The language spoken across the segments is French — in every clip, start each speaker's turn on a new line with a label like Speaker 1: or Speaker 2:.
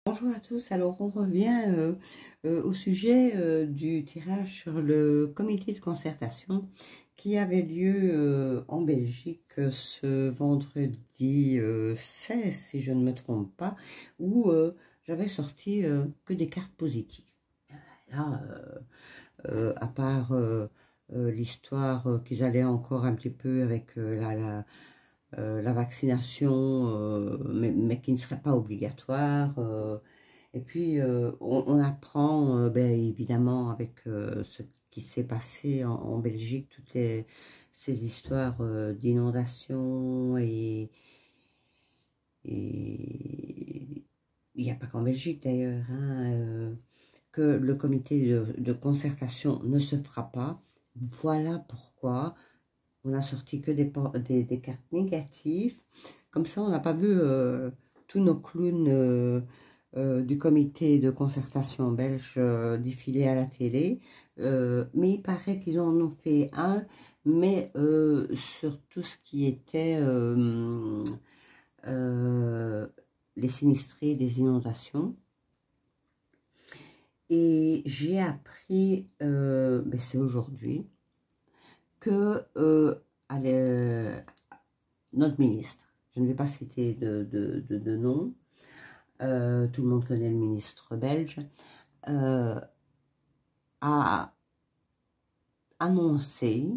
Speaker 1: Bonjour à tous, alors on revient au sujet du tirage sur le comité de concertation qui avait lieu en Belgique ce vendredi 16, si je ne me trompe pas, où j'avais sorti que des cartes positives. Là, à part l'histoire qu'ils allaient encore un petit peu avec la vaccination, mais qui ne serait pas obligatoire. Et puis, on apprend, évidemment, avec ce qui s'est passé en Belgique, ces histoires d'inondations et il n'y a pas qu'en Belgique d'ailleurs, hein, que le comité de concertation ne se fera pas. Voilà pourquoi on a sorti que des cartes négatives. Comme ça, on n'a pas vu tous nos clowns du comité de concertation belge défiler à la télé. Mais il paraît qu'ils en ont fait un, mais sur tout ce qui était les sinistrés des inondations. Et j'ai appris, c'est aujourd'hui, que notre ministre, je ne vais pas citer de nom, tout le monde connaît le ministre belge, a annoncé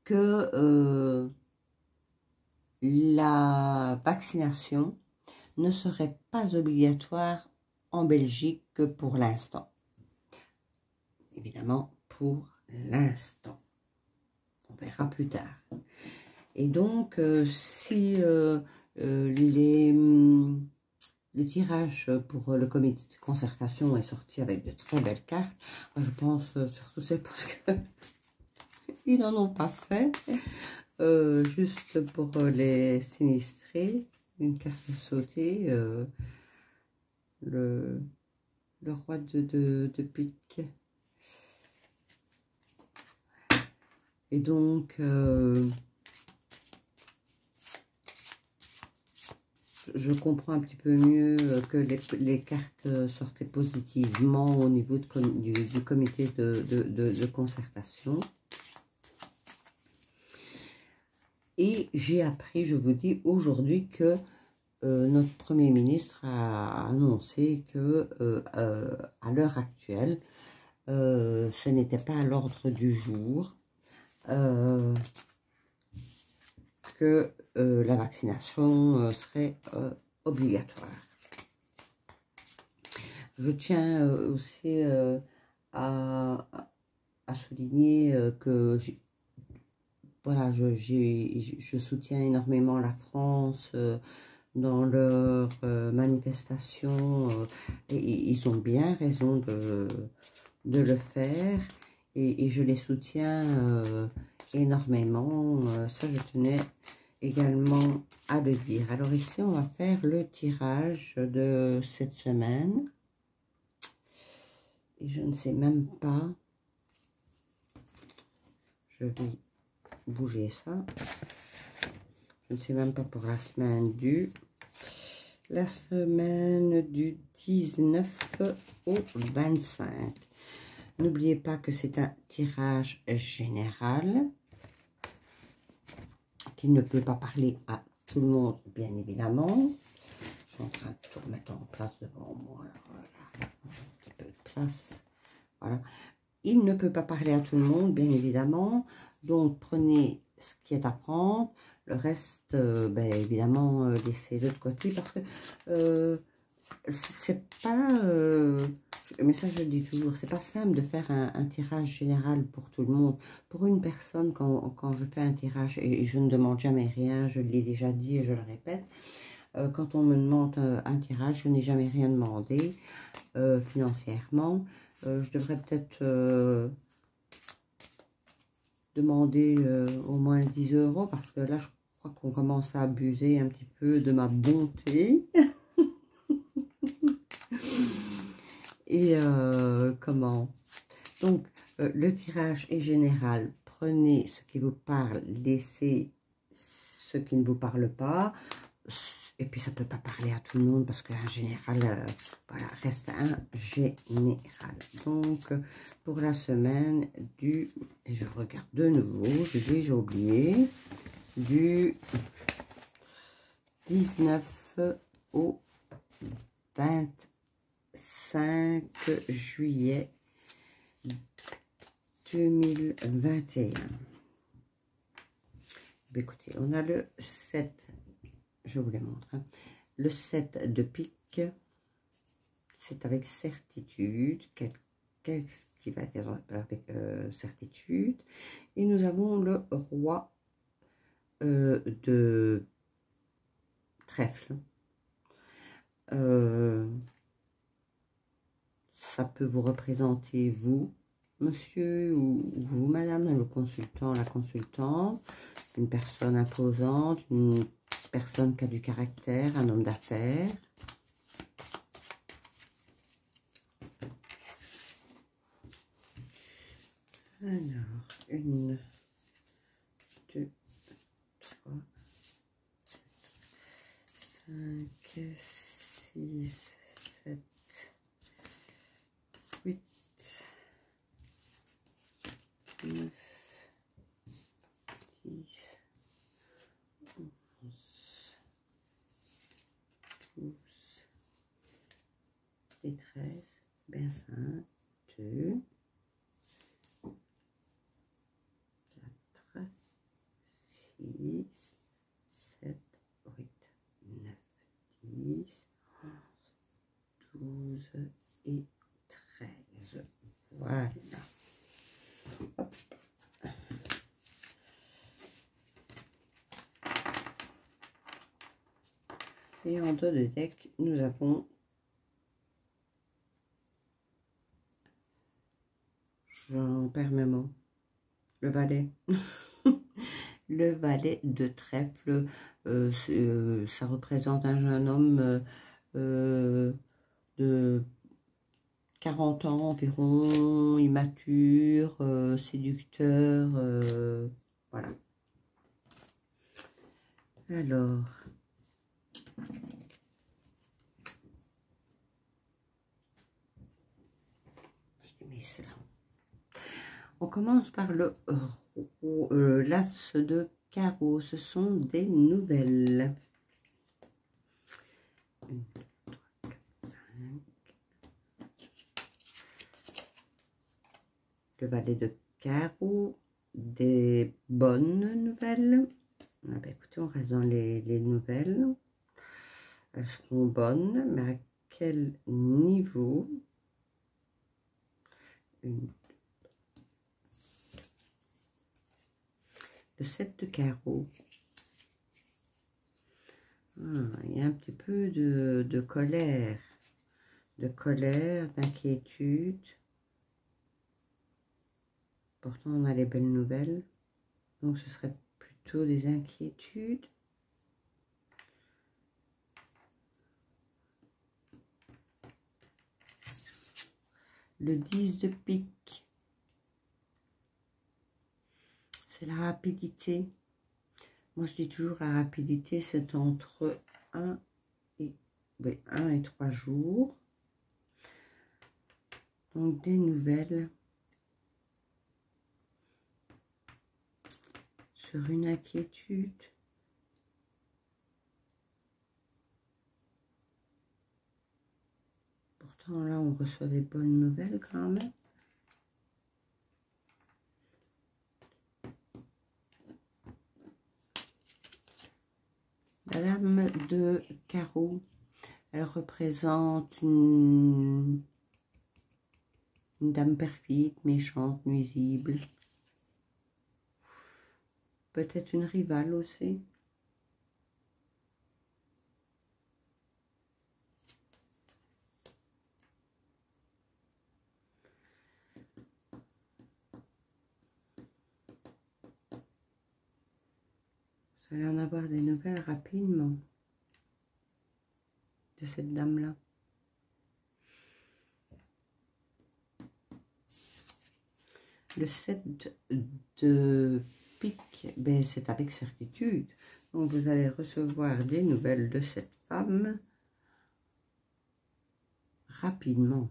Speaker 1: que la vaccination ne serait pas obligatoire en Belgique que pour l'instant. Évidemment, pour l'instant. On verra plus tard. Et donc, si le tirage pour le comité de concertation est sorti avec de très belles cartes, je pense surtout c'est parce qu'ils n'en ont pas fait. Juste pour les sinistrés, une carte sautée, le roi de pique. Et donc, je comprends un petit peu mieux que les cartes sortaient positivement au niveau du comité de concertation. Et j'ai appris, je vous dis, aujourd'hui que notre Premier ministre a annoncé que à l'heure actuelle, ce n'était pas à l'ordre du jour que la vaccination serait obligatoire. Je tiens aussi à souligner que voilà, je soutiens énormément la France dans leurs manifestations et ils ont bien raison de le faire et je les soutiens énormément. Ça, je tenais également à le dire. Alors ici, on va faire le tirage de cette semaine. Et je ne sais même pas. Je vais bouger ça. Je ne sais même pas pour la semaine du 19 au 25. N'oubliez pas que c'est un tirage général qui ne peut pas parler à tout le monde, bien évidemment. Je suis en train de tout remettre en place devant moi. Voilà. Un petit peu de place. Voilà. Il ne peut pas parler à tout le monde, bien évidemment. Donc, prenez ce qui est à prendre. Le reste, évidemment, laissez-le de côté parce que c'est pas... mais ça, je le dis toujours, c'est pas simple de faire un tirage général pour tout le monde. Pour une personne, quand je fais un tirage, et je ne demande jamais rien, je l'ai déjà dit et je le répète, quand on me demande un tirage, je n'ai jamais rien demandé financièrement. Je devrais peut-être demander au moins 10 € parce que là, je crois qu'on commence à abuser un petit peu de ma bonté. Et comment? Donc, le tirage est général. Prenez ce qui vous parle, laissez ce qui ne vous parle pas. Et puis ça ne peut pas parler à tout le monde parce qu'en général, voilà, reste un général. Donc, pour la semaine du, et je regarde de nouveau, j'ai déjà oublié, du 19 au 25 juillet 2021. Écoutez, on a le 7, je vous les montre, hein. Le 7 de pique, c'est avec certitude. Qu'est-ce qui va être avec certitude? Et nous avons le roi de trèfle. Ça peut vous représenter vous, monsieur, ou vous, madame, le consultant, la consultante. C'est une personne imposante, une personne qui a du caractère, un homme d'affaires. Alors, 1, 2, 3, 5, 6, 7, 8, 9, 10, 11, 12 et 13. Bien ça. 2, 4, 6, 7, 8, 9, 10, 12 et 13. Voilà. Hop. Et en dos de deck, nous avons, j'en perds mes mots, le valet. Le valet de trèfle, ça représente un jeune homme de 40 ans environ, immature, séducteur, voilà. Alors, je mets cela. On commence par le l'as de carreau. Ce sont des nouvelles. 1, 2, 3, 4, 5. Le valet de carreau. Des bonnes nouvelles. Ah ben écoutez, on reste dans les nouvelles. Elles seront bonnes, mais à quel niveau? Le 7 de carreau. Ah, il y a un petit peu de colère, d'inquiétude. Pourtant, on a les belles nouvelles. Donc, ce serait plutôt des inquiétudes. Le 10 de pique. C'est la rapidité. Moi, je dis toujours la rapidité, c'est entre 1 et 3 jours. Donc, des nouvelles sur une inquiétude. Pourtant, là, on reçoit des bonnes nouvelles quand même. La dame de carreau, elle représente une dame perfide, méchante, nuisible. Peut-être une rivale aussi. Vous allez en avoir des nouvelles rapidement de cette dame-là. Le 7 de pique, ben c'est avec certitude. Donc, vous allez recevoir des nouvelles de cette femme rapidement.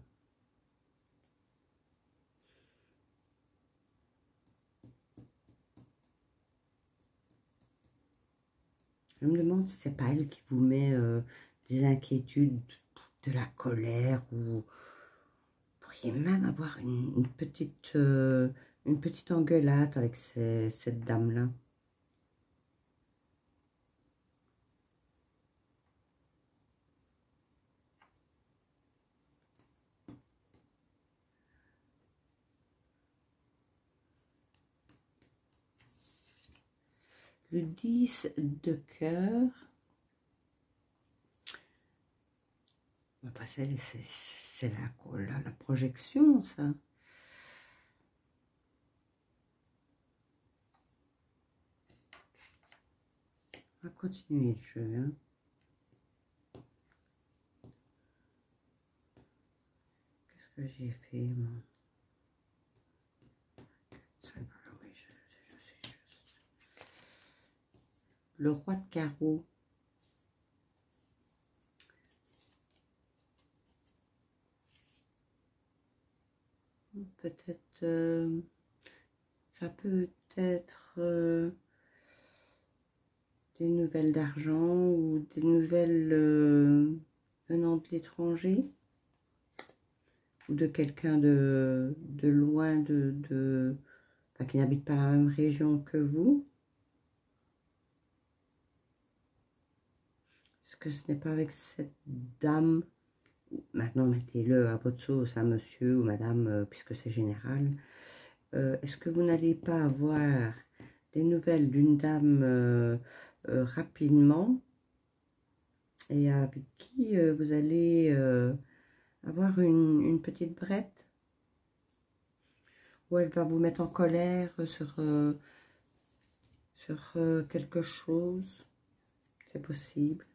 Speaker 1: Je me demande si c'est pas elle qui vous met des inquiétudes, de la colère, ou vous pourriez même avoir une petite engueulade avec cette dame-là. Le 10 de cœur. C'est la projection, ça. On va continuer le jeu. Hein. Qu'est-ce que j'ai fait, moi? Ça, voilà, oui, je suis juste. Le roi de carreau. Peut-être, ça peut être des nouvelles d'argent ou des nouvelles venant de l'étranger ou de quelqu'un de loin, enfin, qui n'habite pas la même région que vous. Est-ce que ce n'est pas avec cette dame? Maintenant, mettez-le à votre sauce, à monsieur ou madame, puisque c'est général. Est-ce que vous n'allez pas avoir des nouvelles d'une dame rapidement et avec qui vous allez avoir une petite brette? Ou elle va vous mettre en colère sur quelque chose? C'est possible.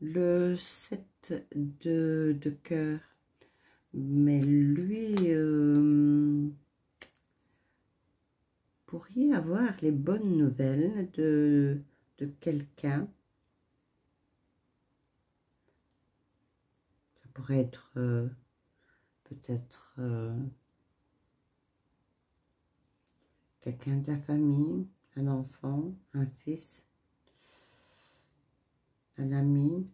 Speaker 1: Le 7 de cœur, mais lui, pourriez avoir les bonnes nouvelles de quelqu'un. Ça pourrait être peut-être quelqu'un de la famille, un enfant, un fils, un ami.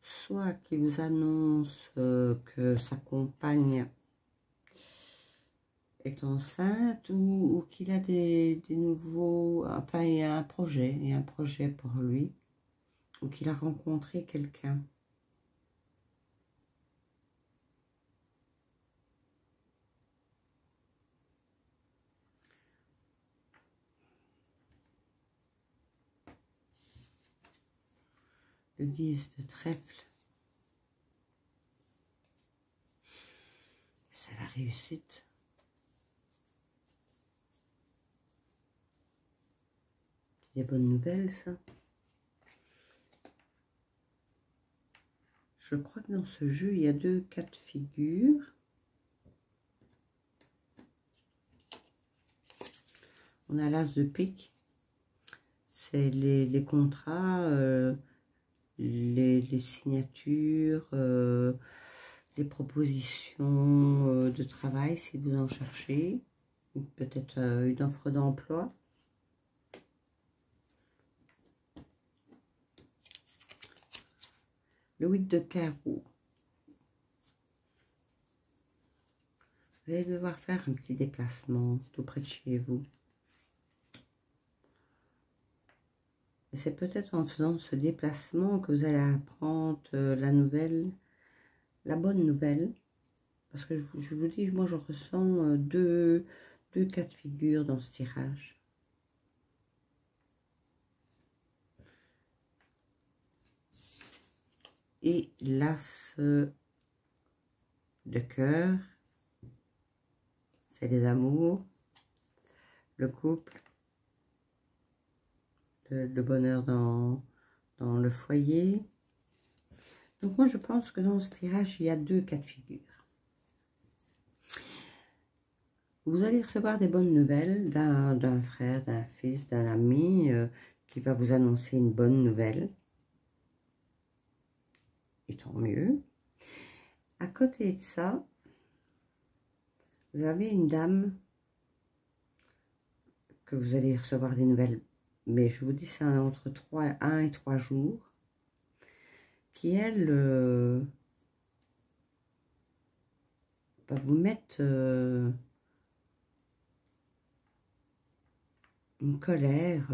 Speaker 1: Soit qui vous annonce que sa compagne est enceinte ou qu'il a des nouveaux... Enfin, il y a un projet pour lui. Ou qu'il a rencontré quelqu'un. Le 10 de trèfle. C'est la réussite. C'est des bonnes nouvelles, ça. Je crois que dans ce jeu, il y a 2 cas de figure. On a l'as de pique. C'est les contrats, les signatures, les propositions de travail, si vous en cherchez. Peut-être une offre d'emploi. Le 8 de carreau. Vous allez devoir faire un petit déplacement tout près de chez vous. Et c'est peut-être en faisant ce déplacement que vous allez apprendre la bonne nouvelle. Parce que je vous dis, moi je ressens deux cas de figure dans ce tirage. Et l'as de cœur, c'est les amours, le couple, le bonheur dans le foyer. Donc moi je pense que dans ce tirage, il y a deux cas de figure. Vous allez recevoir des bonnes nouvelles d'un frère, d'un fils, d'un ami qui va vous annoncer une bonne nouvelle. Et tant mieux. À côté de ça, vous avez une dame que vous allez recevoir des nouvelles, mais je vous dis c'est entre 1 et 3 jours, qui elle va vous mettre une colère,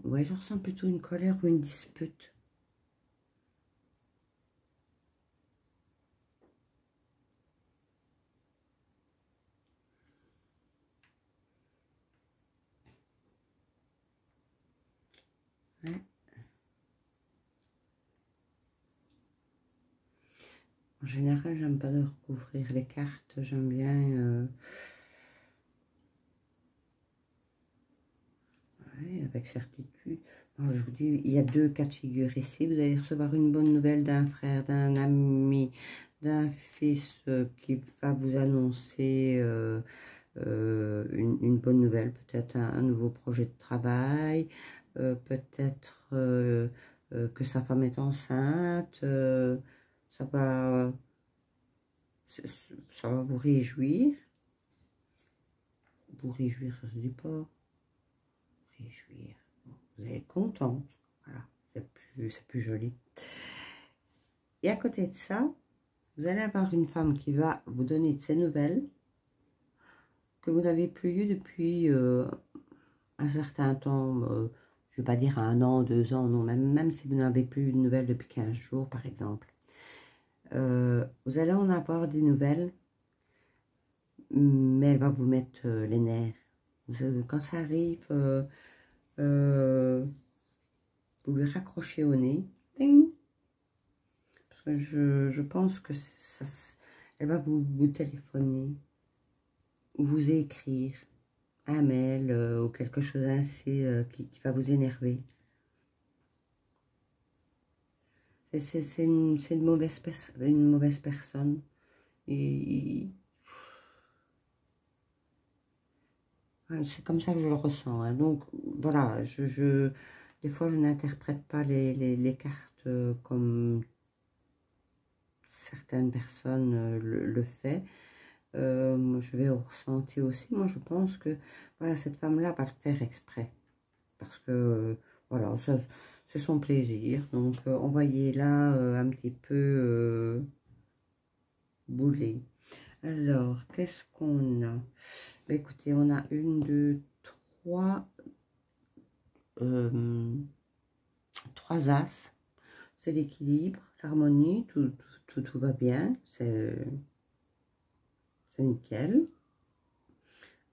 Speaker 1: ouais je ressens plutôt une colère ou une dispute. Ouais. En général, j'aime pas de recouvrir les cartes, j'aime bien ouais, avec certitude. Alors, je vous dis, il y a deux cas de figure ici. Vous allez recevoir une bonne nouvelle d'un frère, d'un ami, d'un fils qui va vous annoncer une bonne nouvelle, peut-être un nouveau projet de travail, peut-être que sa femme est enceinte, ça va, ça va vous réjouir. Vous réjouir, ça se dit pas. Réjouir. Vous allez être contente. Voilà, c'est plus joli. Et à côté de ça, vous allez avoir une femme qui va vous donner de ses nouvelles que vous n'avez plus eues depuis un certain temps. Je ne vais pas dire 1 an, 2 ans, non, même si vous n'avez plus de nouvelles depuis 15 jours, par exemple. Vous allez en avoir des nouvelles, mais elle va vous mettre les nerfs. Quand ça arrive, vous lui raccrochez au nez. Ding. Parce que je pense que elle va vous téléphoner ou vous écrire un mail ou quelque chose ainsi qui va vous énerver. C'est une mauvaise personne. Et, ouais, c'est comme ça que je le ressens. Hein. Donc voilà, des fois je n'interprète pas les cartes comme certaines personnes le fait. Je vais au ressenti aussi. Moi je pense que voilà, cette femme-là va le faire exprès. Parce que voilà, c'est son plaisir. Donc envoyez-la un petit peu bouler. Alors, qu'est-ce qu'on a? Bah, écoutez, on a 1, 2, 3, 3 as. C'est l'équilibre, l'harmonie, tout va bien. C'est nickel.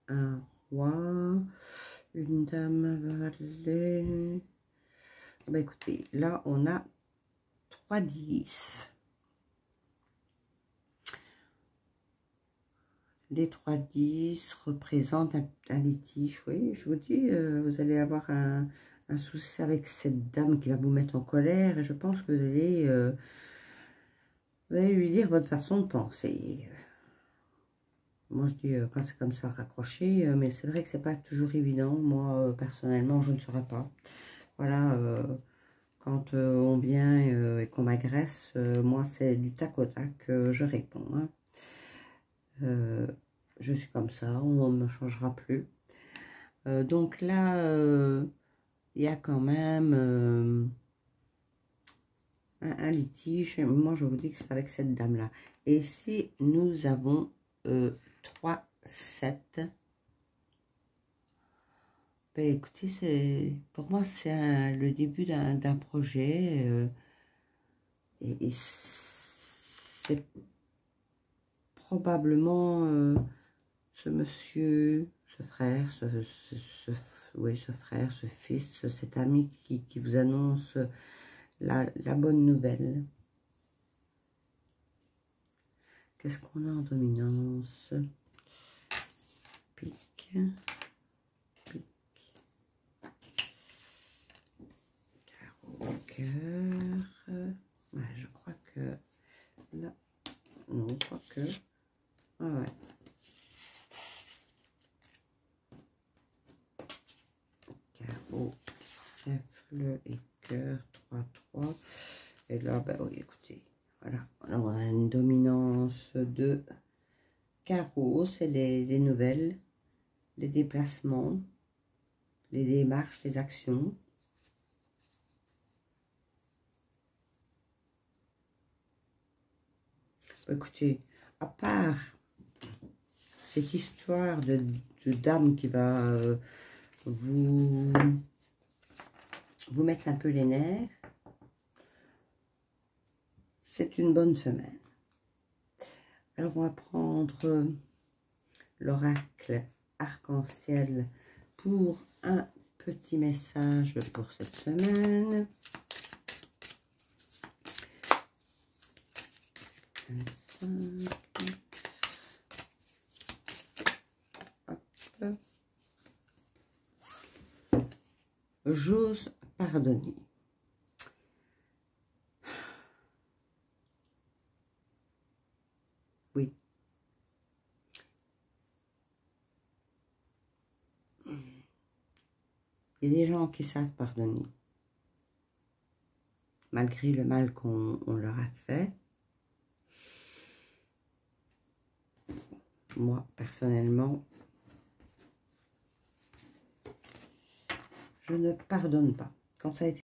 Speaker 1: Un roi, une dame valet. Bah, écoutez, là, on a 3 10. Les 3 10 représentent un litige. Oui, je vous dis, vous allez avoir un souci avec cette dame qui va vous mettre en colère. Et je pense que vous allez lui dire votre façon de penser. Moi, je dis, quand c'est comme ça, raccrocher. Mais c'est vrai que c'est pas toujours évident. Moi, personnellement, je ne saurais pas. Voilà, quand on vient et qu'on m'agresse, moi, c'est du tac au tac que je réponds. Hein. Je suis comme ça, on ne me changera plus. Donc là, il y a quand même un litige. Moi, je vous dis que c'est avec cette dame-là. Et si nous avons 3, 7, ben, écoutez, pour moi, c'est le début d'un projet. Et c'est probablement ce monsieur, ce frère, oui, ce frère, ce fils, cet ami qui vous annonce la bonne nouvelle. Qu'est-ce qu'on a en dominance? Pique, pique, carreau, cœur. Ouais, je crois que que... Ah ouais. Carreau, trèfle et cœur, 3-3. Et là, bah oui, écoutez, voilà. Alors, on a une dominance de carreau, c'est les nouvelles, les déplacements, les démarches, les actions. Écoutez, à part cette histoire de dame qui va vous mettre un peu les nerfs, c'est une bonne semaine. Alors, on va prendre l'oracle arc-en-ciel pour un petit message pour cette semaine. Hop. J'ose pardonner. Oui. Il y a des gens qui savent pardonner, malgré le mal qu'on leur a fait. Moi, personnellement, je ne pardonne pas. Quand ça a été